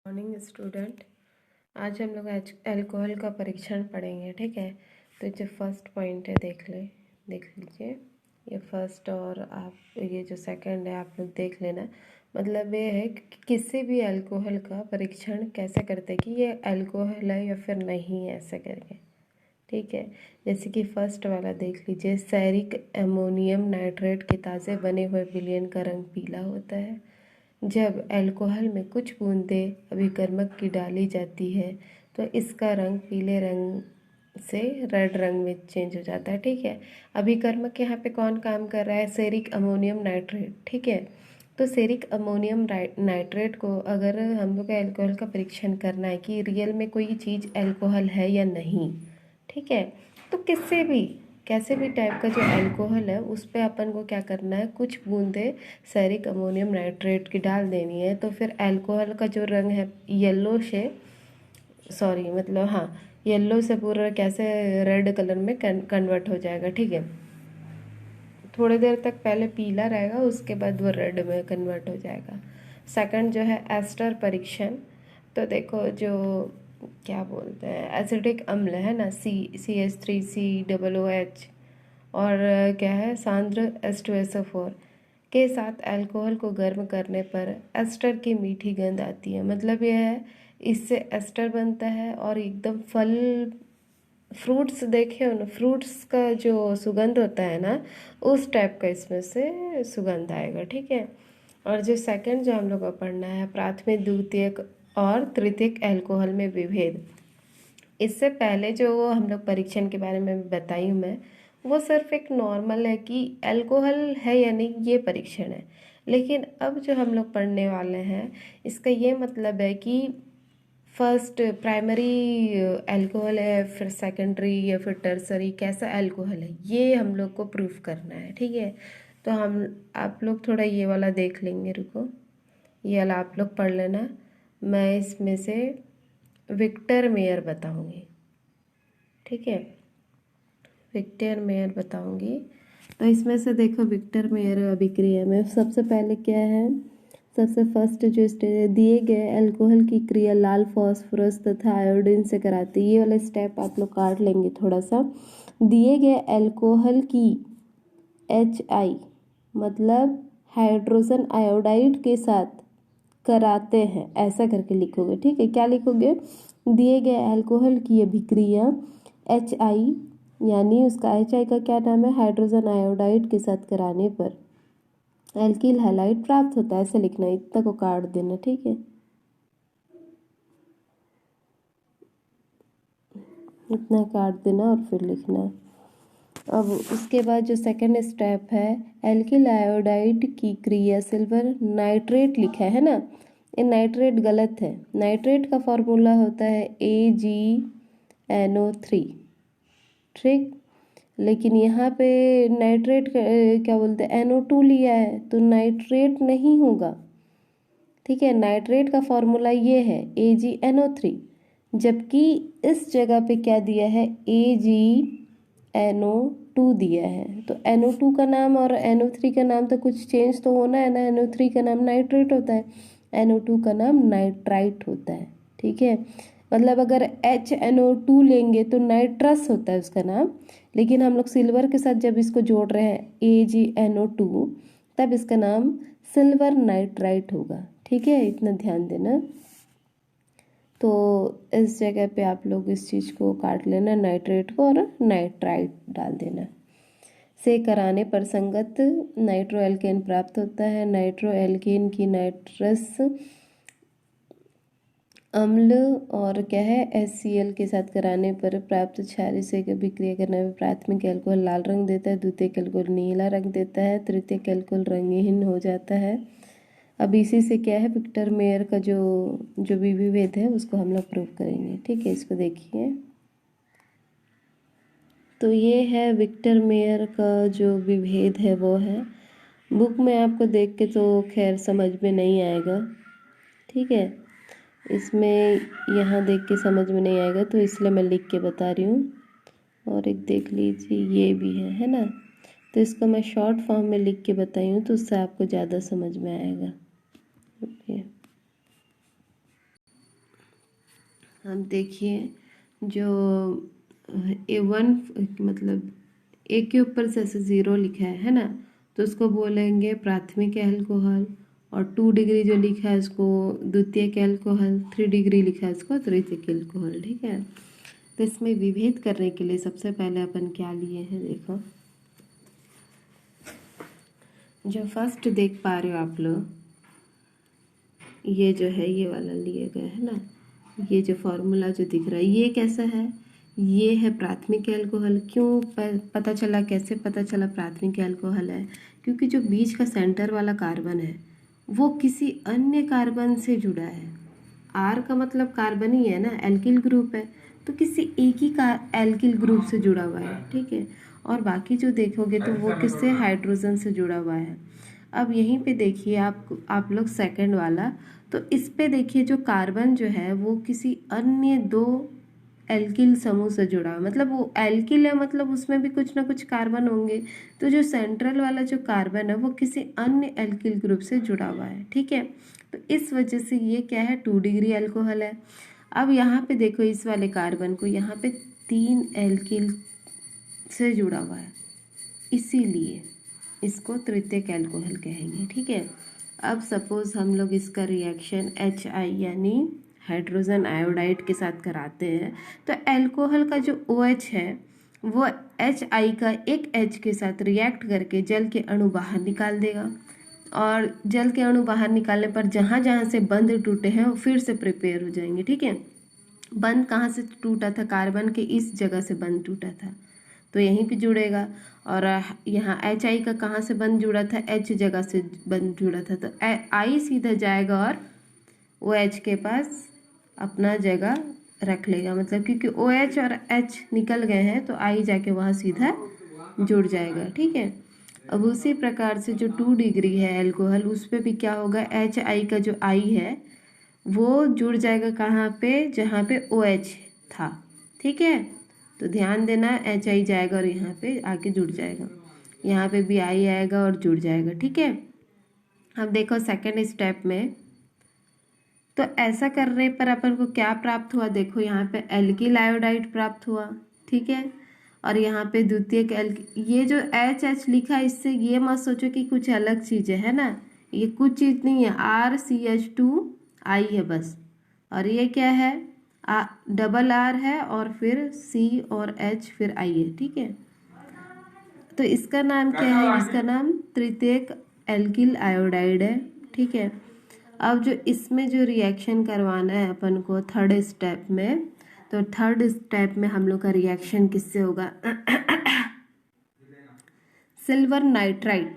Morning student. आज हम लोग अल्कोहल का परीक्षण पढ़ेंगे, ठीक है। तो जो फर्स्ट पॉइंट है देख लीजिए। ये फर्स्ट और आप ये जो सेकंड है आप लोग देख लेना। मतलब ये है कि किसी भी अल्कोहल का परीक्षण कैसे करते हैं कि ये अल्कोहल है या फिर नहीं है, ऐसे करके, ठीक है। जैसे कि फर्स्ट वाला देख लीजिए, सैरिक अमोनियम नाइट्रेट के ताज़े बने हुए विलयन का रंग पीला होता है। जब अल्कोहल में कुछ बूंदें अभिकर्मक की डाली जाती है तो इसका रंग पीले रंग से रेड रंग में चेंज हो जाता है, ठीक है। अभिकर्मक यहाँ पे कौन काम कर रहा है? सेरिक अमोनियम नाइट्रेट, ठीक है। तो सेरिक अमोनियम नाइट्रेट को अगर हम लोग का अल्कोहल का परीक्षण करना है कि रियल में कोई चीज़ अल्कोहल है या नहीं, ठीक है, तो कैसे भी टाइप का जो अल्कोहल है उस पे अपन को क्या करना है, कुछ बूंदे सेरिक अमोनियम नाइट्रेट की डाल देनी है। तो फिर अल्कोहल का जो रंग है येलो से येलो से पूरा कैसे रेड कलर में कन्वर्ट हो जाएगा, ठीक है। थोड़ी देर तक पहले पीला रहेगा, उसके बाद वो रेड में कन्वर्ट हो जाएगा। सेकंड जो है एस्टर परीक्षण। तो देखो जो क्या बोलते हैं, एसिडिक अम्ल है ना, CH3COOH, और क्या है, सांद्र H2SO4 के साथ अल्कोहल को गर्म करने पर एस्टर की मीठी गंध आती है। मतलब यह है इससे एस्टर बनता है और एकदम फल फ्रूट्स देखे हो ना, फ्रूट्स का जो सुगंध होता है ना, उस टाइप का इसमें से सुगंध आएगा, ठीक है। और जो सेकंड जो हम लोग को पढ़ना है, प्राथमिक द्वितीयक और तृतीयक अल्कोहल में विभेद। इससे पहले जो हम लोग परीक्षण के बारे में बताई हूँ मैं, वो सिर्फ एक नॉर्मल है कि अल्कोहल है या नहीं, ये परीक्षण है। लेकिन अब जो हम लोग पढ़ने वाले हैं इसका ये मतलब है कि फर्स्ट प्राइमरी अल्कोहल है, फिर सेकेंडरी या फिर टर्सरी कैसा अल्कोहल है, ये हम लोग को प्रूफ करना है, ठीक है। तो आप लोग थोड़ा ये वाला देख लेंगे, रुको, ये वाला आप लोग पढ़ लेना। मैं इसमें से विक्टर मेयर बताऊंगी, ठीक है, विक्टर मेयर बताऊंगी। तो इसमें से देखो विक्टर मेयर अभिक्रिया में सबसे पहले क्या है, सबसे फर्स्ट जो स्टेज है, दिए गए अल्कोहल की क्रिया लाल फास्फोरस तथा आयोडीन से कराती है। ये वाला स्टेप आप लोग काट लेंगे थोड़ा सा। दिए गए अल्कोहल की HI मतलब हाइड्रोजन आयोडाइड के साथ कराते हैं, ऐसा करके लिखोगे, ठीक है। क्या लिखोगे? दिए गए अल्कोहल की अभिक्रिया HI, यानी उसका HI का क्या नाम है, हाइड्रोजन आयोडाइड के साथ कराने पर एल्किल हैलाइड प्राप्त होता है, ऐसे लिखना, इतना को काट देना, ठीक है। इतना काट देना और फिर लिखना। अब उसके बाद जो सेकंड स्टेप है, एल्किल आयोडाइड की क्रिया सिल्वर नाइट्रेट लिखा है ना, ये नाइट्रेट गलत है। नाइट्रेट का फॉर्मूला होता है AgNO3, ठीक। लेकिन यहाँ पे नाइट्रेट क्या बोलते हैं, NO2 लिया है, तो नाइट्रेट नहीं होगा, ठीक है। नाइट्रेट का फॉर्मूला ये है AgNO3, जबकि इस जगह पे क्या दिया है, AgNO2 दिया है। तो NO2 का नाम और NO3 का नाम तो कुछ चेंज तो होना है ना। NO3 का नाम नाइट्रेट होता है, NO2 का नाम नाइट्राइट होता है, ठीक है। मतलब अगर HNO2 लेंगे तो नाइट्रस होता है उसका नाम, लेकिन हम लोग सिल्वर के साथ जब इसको जोड़ रहे हैं AgNO2, तब इसका नाम सिल्वर नाइट्राइट होगा, ठीक है। इतना ध्यान देना। तो इस जगह पे आप लोग इस चीज़ को काट लेना, नाइट्रेट को, और नाइट्राइट डाल देना। से कराने पर संगत नाइट्रो एल्केन प्राप्त होता है। नाइट्रो एल्केन की नाइट्रस अम्ल और क्या है, HCl के साथ कराने पर प्राप्त क्षारीय से अभिक्रिया करने में प्राथमिक अल्कोहल लाल रंग देता है, द्वितीयक अल्कोहल नीला रंग देता है, तृतीयक अल्कोहल रंगहीन हो जाता है। अब इसी से क्या है, विक्टर मेयर का जो जो भी विभेद है उसको हम लोग प्रूव करेंगे, ठीक है। इसको देखिए, तो ये है विक्टर मेयर का जो विभेद है वो है। बुक में आपको देख के तो खैर समझ में नहीं आएगा, ठीक है। इसमें यहाँ देख के समझ में नहीं आएगा, तो इसलिए मैं लिख के बता रही हूँ। और एक देख लीजिए ये भी है ना। तो इसको मैं शॉर्ट फॉर्म में लिख के बताई हूँ, तो उससे आपको ज़्यादा समझ में आएगा, ओके। हम देखिए जो A1 मतलब ए के ऊपर से ऐसे 0 लिखा है ना, तो उसको बोलेंगे प्राथमिक एल्कोहल, और 2 डिग्री जो लिखा है उसको द्वितीयक एल्कोहल, 3 डिग्री लिखा है उसको तृतीयक एल्कोहल। ठीक है, तो इसमें विभेद करने के लिए सबसे पहले अपन क्या लिए हैं, देखो जो फर्स्ट देख पा रहे हो आप लोग, ये जो है ये वाला लिए गए है ना, ये जो फॉर्मूला जो दिख रहा है ये कैसा है, ये है प्राथमिक एल्कोहल। क्यों पता चला, कैसे पता चला प्राथमिक एल्कोहल है, क्योंकि जो बीच का सेंटर वाला कार्बन है वो किसी अन्य कार्बन से जुड़ा है। आर का मतलब कार्बन ही है ना, एल्किल ग्रुप है, तो किसी एक ही का एल्किल ग्रुप से जुड़ा हुआ है। ठीक है, और बाकी जो देखोगे तो वो किससे, हाइड्रोजन से जुड़ा हुआ है। अब यहीं पे देखिए आप लोग सेकंड वाला, तो इस पे देखिए जो कार्बन जो है वो किसी अन्य 2 एल्किल समूह से जुड़ा है, मतलब वो एल्किल है, मतलब उसमें भी कुछ ना कुछ कार्बन होंगे। तो जो सेंट्रल वाला जो कार्बन है वो किसी अन्य एल्किल ग्रुप से जुड़ा हुआ है। ठीक है, तो इस वजह से ये क्या है, 2 डिग्री एल्कोहल है। अब यहाँ पे देखो इस वाले कार्बन को यहाँ पे 3 एल्किल से जुड़ा हुआ है, इसीलिए इसको तृतीयक एल्कोहल कहेंगे। ठीक है, अब सपोज हम लोग इसका रिएक्शन HI यानी हाइड्रोजन आयोडाइड के साथ कराते हैं, तो एल्कोहल का जो OH है वो HI का एक H के साथ रिएक्ट करके जल के अणु बाहर निकाल देगा, और जल के अणु बाहर निकालने पर जहाँ जहाँ से बंध टूटे हैं वो फिर से प्रिपेयर हो जाएंगे। ठीक है, बंध कहाँ से टूटा था, कार्बन के इस जगह से बंध टूटा था तो यहीं पे जुड़ेगा, और यहाँ HI का कहाँ से बंध जुड़ा था, H जगह से बंध जुड़ा था, तो I सीधा जाएगा और OH के पास अपना जगह रख लेगा, मतलब क्योंकि OH और H निकल गए हैं तो I जाके वहाँ सीधा जुड़ जाएगा। ठीक है, अब उसी प्रकार से जो 2 डिग्री है एल्कोहल, उस पर भी क्या होगा, HI का जो I है वो जुड़ जाएगा कहाँ पे, जहाँ पे OH था। ठीक है, तो ध्यान देना HI जाएगा और यहाँ पे आके जुड़ जाएगा, यहाँ पे भी I आएगा और जुड़ जाएगा। ठीक है, अब देखो सेकंड स्टेप में, तो ऐसा करने पर अपन को क्या प्राप्त हुआ, देखो यहाँ पे एल्किल आयोडाइड प्राप्त हुआ। ठीक है, और यहाँ पे द्वितीयक ये जो HH लिखा है इससे ये मत सोचो कि कुछ अलग चीज़ है ना, ये कुछ चीज़ नहीं है, RCH2I है बस, और ये क्या है, डबल R है और फिर C और H फिर I है। ठीक है, तो इसका नाम क्या है, इसका नाम तृतीयक एल्किल आयोडाइड है। ठीक है, अब जो इसमें जो रिएक्शन करवाना है अपन को थर्ड स्टेप में, तो थर्ड स्टेप में हम लोग का रिएक्शन किससे होगा, सिल्वर नाइट्राइड।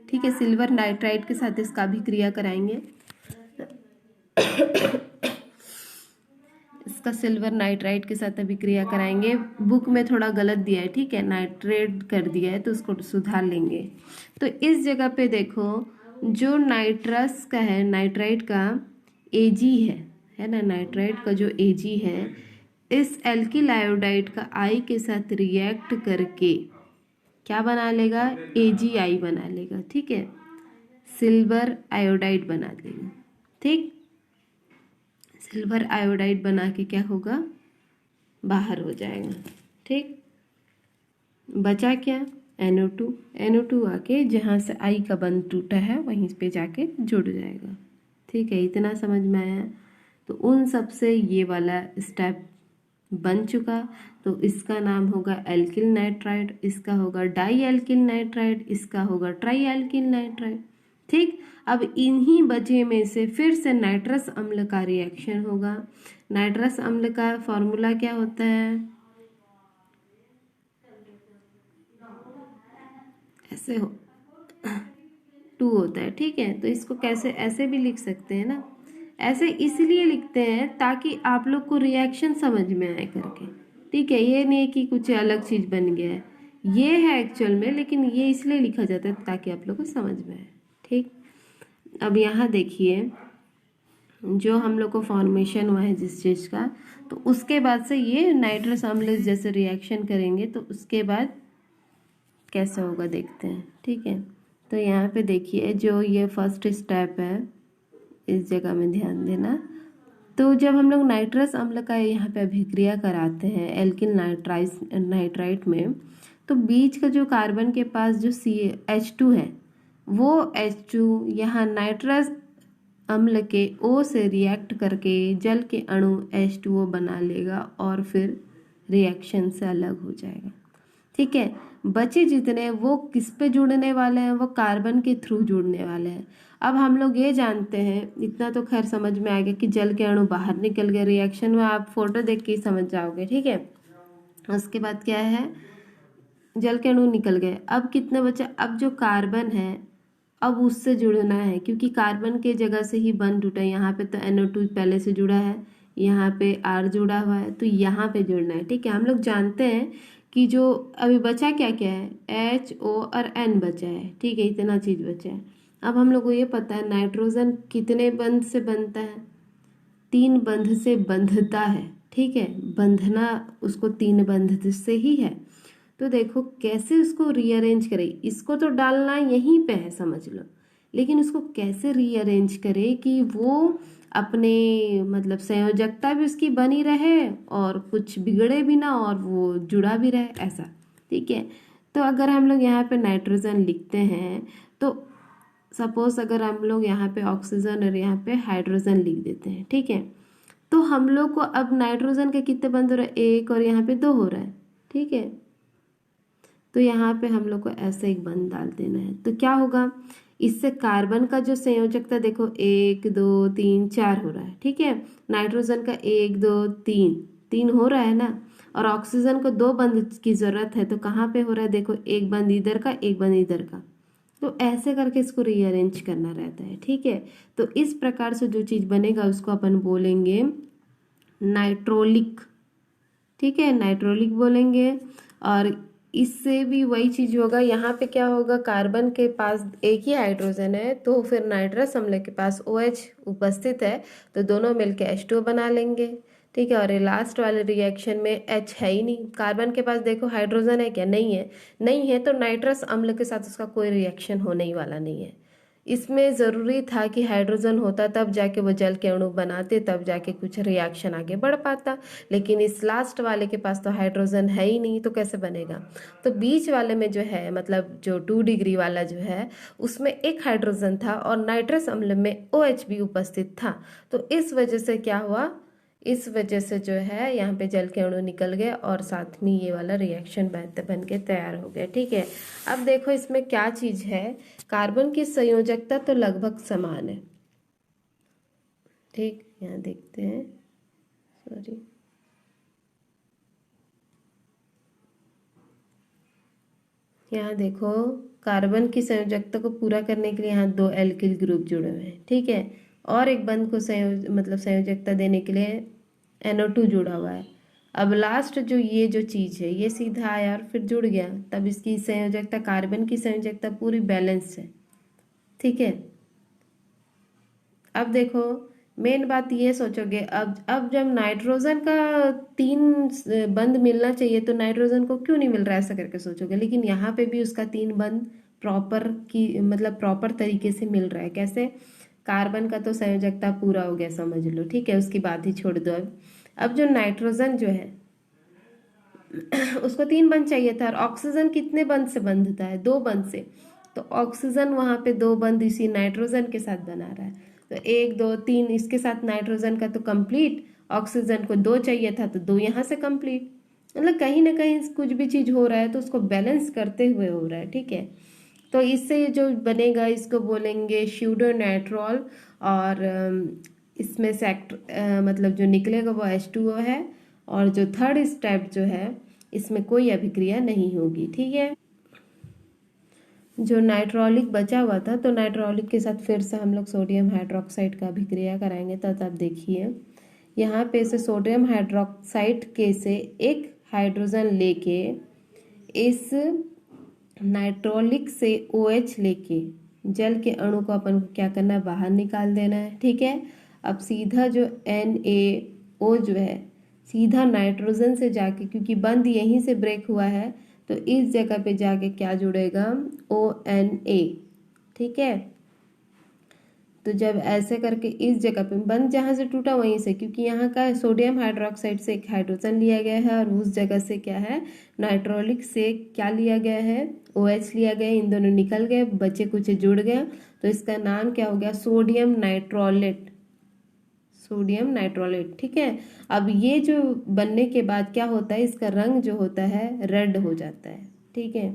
ठीक है, सिल्वर नाइट्राइड के साथ इसका भी क्रिया कराएंगे। इसका सिल्वर नाइट्राइड के साथ अभी क्रिया कराएंगे, बुक में थोड़ा गलत दिया है। ठीक है, नाइट्रेट कर दिया है तो उसको सुधार लेंगे। तो इस जगह पे देखो जो नाइट्रस का है, नाइट्राइड का Ag है ना, नाइट्राइड का जो Ag है इस एल्किल आयोडाइड का I के साथ रिएक्ट करके क्या बना लेगा, AgI बना लेगा। ठीक है, सिल्वर आयोडाइड बना देगा। ठीक, सिल्वर आयोडाइड बना के क्या होगा, बाहर हो जाएगा। ठीक, बचा क्या, NO2 आके जहाँ से I का बंध टूटा है वहीं पे जाके जुड़ जाएगा। ठीक है, इतना समझ में आया, तो उन सब से ये वाला स्टेप बन चुका, तो इसका नाम होगा एल्किल नाइट्राइड, इसका होगा डाई एल्किल नाइट्राइड, इसका होगा ट्राई एल्किल नाइट्राइड। ठीक, अब इन्हीं बचे में से फिर से नाइट्रस अम्ल का रिएक्शन होगा। नाइट्रस अम्ल का फॉर्मूला क्या होता है, ऐसे हो 2 होता है। ठीक है, तो इसको कैसे ऐसे भी लिख सकते हैं ना, ऐसे इसलिए लिखते हैं ताकि आप लोग को रिएक्शन समझ में आए करके। ठीक है, ये नहीं है कि कुछ अलग चीज़ बन गया है, ये है एक्चुअल में, लेकिन ये इसलिए लिखा जाता है ताकि आप लोग को समझ में आए। ठीक, अब यहाँ देखिए जो हम लोग को फॉर्मेशन हुआ है जिस चीज़ का, तो उसके बाद से ये नाइट्रस अम्ल जैसे रिएक्शन करेंगे तो उसके बाद कैसा होगा देखते हैं। ठीक है, तो यहाँ पे देखिए जो ये फर्स्ट स्टेप है इस जगह में ध्यान देना, तो जब हम लोग नाइट्रस अम्ल का यहाँ पे अभिक्रिया कराते हैं एल्किल नाइट्राइट में, तो बीच का जो कार्बन के पास जो H2 है, वो H2 यहाँ नाइट्रस अम्ल के O से रिएक्ट करके जल के अणु H2O बना लेगा और फिर रिएक्शन से अलग हो जाएगा। ठीक है, बचे जितने वो किस पे जुड़ने वाले हैं, वो कार्बन के थ्रू जुड़ने वाले हैं। अब हम लोग ये जानते हैं, इतना तो खैर समझ में आ गया कि जल के अणु बाहर निकल गए, रिएक्शन में आप फोटो देख के ही समझ जाओगे। ठीक है, उसके बाद क्या है, जल के अणु निकल गए, अब कितने बचे, अब जो कार्बन है अब उससे जुड़ना है, क्योंकि कार्बन के जगह से ही बंध टूटा है। यहाँ पे तो NO2 पहले से जुड़ा है, यहाँ पे R जुड़ा हुआ है, तो यहाँ पे जुड़ना है। ठीक है, हम लोग जानते हैं कि जो अभी बचा क्या क्या है, H O और N बचा है। ठीक है, इतना चीज बचा है। अब हम लोग को ये पता है नाइट्रोजन कितने बंध से बनता है, 3 बंध से बंधता है। ठीक है, बंधना उसको 3 बंध से ही है। तो देखो कैसे उसको रीअरेंज करें, इसको तो डालना यहीं पे है समझ लो, लेकिन उसको कैसे रीअरेंज करें कि वो अपने मतलब संयोजकता भी उसकी बनी रहे और कुछ बिगड़े भी ना और वो जुड़ा भी रहे, ऐसा। ठीक है, तो अगर हम लोग यहाँ पे नाइट्रोजन लिखते हैं, तो सपोज अगर हम लोग यहाँ पे ऑक्सीजन और यहाँ पे हाइड्रोजन लिख देते हैं। ठीक है, तो हम लोग को अब नाइट्रोजन के कितने बंध हो रहे हैं, 1 और यहाँ पे 2 हो रहा है। ठीक है, तो यहाँ पे हम लोग को ऐसे एक बंध डाल देना है, तो क्या होगा, इससे कार्बन का जो संयोजकता देखो 1 2 3 4 हो रहा है। ठीक है, नाइट्रोजन का 1 2 3 3 हो रहा है ना, और ऑक्सीजन को 2 बंध की जरूरत है, तो कहाँ पे हो रहा है, देखो एक बंध इधर का एक बंध इधर का, तो ऐसे करके इसको रीअरेंज करना रहता है। ठीक है, तो इस प्रकार से जो चीज बनेगा उसको अपन बोलेंगे नाइट्रोलिक। ठीक है, नाइट्रोलिक बोलेंगे। और इससे भी वही चीज होगा, यहाँ पे क्या होगा, कार्बन के पास एक ही हाइड्रोजन है, तो फिर नाइट्रस अम्ल के पास OH उपस्थित है, तो दोनों मिलके H2O बना लेंगे। ठीक है, और ये लास्ट वाले रिएक्शन में H है ही नहीं, कार्बन के पास देखो हाइड्रोजन है क्या, नहीं है, नहीं है, तो नाइट्रस अम्ल के साथ उसका कोई रिएक्शन होने ही वाला नहीं है। इसमें ज़रूरी था कि हाइड्रोजन होता तब जाके वो जल के अणु बनाते, तब जाके कुछ रिएक्शन आगे बढ़ पाता, लेकिन इस लास्ट वाले के पास तो हाइड्रोजन है ही नहीं, तो कैसे बनेगा। तो बीच वाले में जो है, मतलब जो 2 डिग्री वाला जो है, उसमें एक हाइड्रोजन था और नाइट्रस अम्ल में OH भी उपस्थित था। तो इस वजह से क्या हुआ, इस वजह से जो है यहाँ पे जल के अणु निकल गए और साथ में ये वाला रिएक्शन बन के तैयार हो गया। ठीक है, अब देखो इसमें क्या चीज है, कार्बन की संयोजकता तो लगभग समान है। ठीक, यहाँ देखते हैं, सॉरी, यहाँ देखो कार्बन की संयोजकता को पूरा करने के लिए यहाँ 2 एल्किल ग्रुप जुड़े हुए हैं। ठीक है, और एक बंध को संयोजकता देने के लिए NO2 जुड़ा हुआ है। अब लास्ट जो ये जो चीज है ये सीधा आया और फिर जुड़ गया, तब इसकी संयोजकता, कार्बन की संयोजकता पूरी बैलेंस है। ठीक है, अब देखो मेन बात ये सोचोगे, अब जब नाइट्रोजन का 3 बंध मिलना चाहिए तो नाइट्रोजन को क्यों नहीं मिल रहा है, ऐसा करके सोचोगे, लेकिन यहाँ पे भी उसका 3 बंध प्रॉपर की मतलब प्रॉपर तरीके से मिल रहा है। कैसे, कार्बन का तो संयोजकता पूरा हो गया समझ लो। ठीक है, उसकी बात ही छोड़ दो। अब जो नाइट्रोजन जो है उसको 3 बंध चाहिए था, और ऑक्सीजन कितने बंध से बंधता है, 2 बंध से, तो ऑक्सीजन वहां पे 2 बंध इसी नाइट्रोजन के साथ बना रहा है, तो 1 2 3 इसके साथ नाइट्रोजन का तो कंप्लीट, ऑक्सीजन को 2 चाहिए था तो 2 यहाँ से कंप्लीट, मतलब कहीं ना कहीं कुछ भी चीज हो रहा है तो उसको बैलेंस करते हुए हो रहा है। ठीक है, तो इससे जो बनेगा इसको बोलेंगे स्यूडोनाइट्रॉल, और इसमें से मतलब जो निकलेगा वो H2O है, और जो थर्ड स्टेप जो है इसमें कोई अभिक्रिया नहीं होगी। ठीक है, जो नाइट्रोलिक बचा हुआ था, तो नाइट्रोलिक के साथ फिर से हम लोग सोडियम हाइड्रोक्साइड का अभिक्रिया कराएंगे। तब आप देखिए यहाँ पे से सोडियम हाइड्रोक्साइड के से एक हाइड्रोजन लेके इस नाइट्रोलिक से OH लेके जल के अणु को अपन को क्या करना है, बाहर निकाल देना है। ठीक है, अब सीधा जो NaO जो है सीधा नाइट्रोजन से जाके, क्योंकि बंध यहीं से ब्रेक हुआ है, तो इस जगह पे जाके क्या जुड़ेगा, ONA। ठीक है, तो जब ऐसे करके इस जगह पे बंध जहाँ से टूटा वहीं से, क्योंकि यहाँ का सोडियम हाइड्रोक्साइड से एक हाइड्रोजन लिया गया है और उस जगह से क्या है नाइट्रोलिक से क्या लिया गया है OH लिया गया, इन दोनों निकल गए, बचे कुछ जुड़ गया, तो इसका नाम क्या हो गया सोडियम नाइट्रोलेट, सोडियम नाइट्रोलेट। ठीक है, अब ये जो बनने के बाद क्या होता है इसका रंग जो होता है रेड हो जाता है। ठीक है,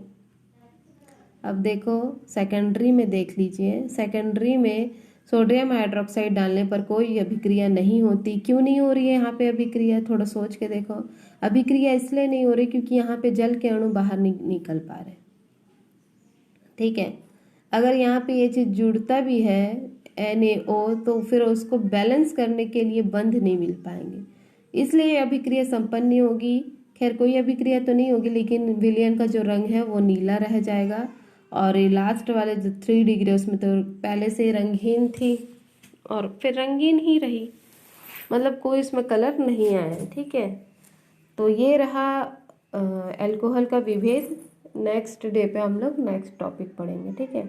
अब देखो सेकेंडरी में देख लीजिए, सेकेंडरी में सोडियम हाइड्रोक्साइड डालने पर कोई अभिक्रिया नहीं होती। क्यों नहीं हो रही है यहाँ पे अभिक्रिया, थोड़ा सोच के देखो। अभिक्रिया इसलिए नहीं हो रही क्योंकि यहाँ पे जल के अणु बाहर निकल पा रहे। ठीक है, अगर यहाँ पे ये चीज जुड़ता भी है NaO तो फिर उसको बैलेंस करने के लिए बंध नहीं मिल पाएंगे, इसलिए ये अभिक्रिया संपन्न नहीं होगी। खैर कोई अभिक्रिया तो नहीं होगी, लेकिन विलयन का जो रंग है वो नीला रह जाएगा। और ये लास्ट वाले जो 3 डिग्री उसमें तो पहले से रंगीन थी और फिर रंगीन ही रही, मतलब कोई इसमें कलर नहीं आया। ठीक है, तो ये रहा अल्कोहल का विभेद। नेक्स्ट डे पे हम लोग नेक्स्ट टॉपिक पढ़ेंगे। ठीक है।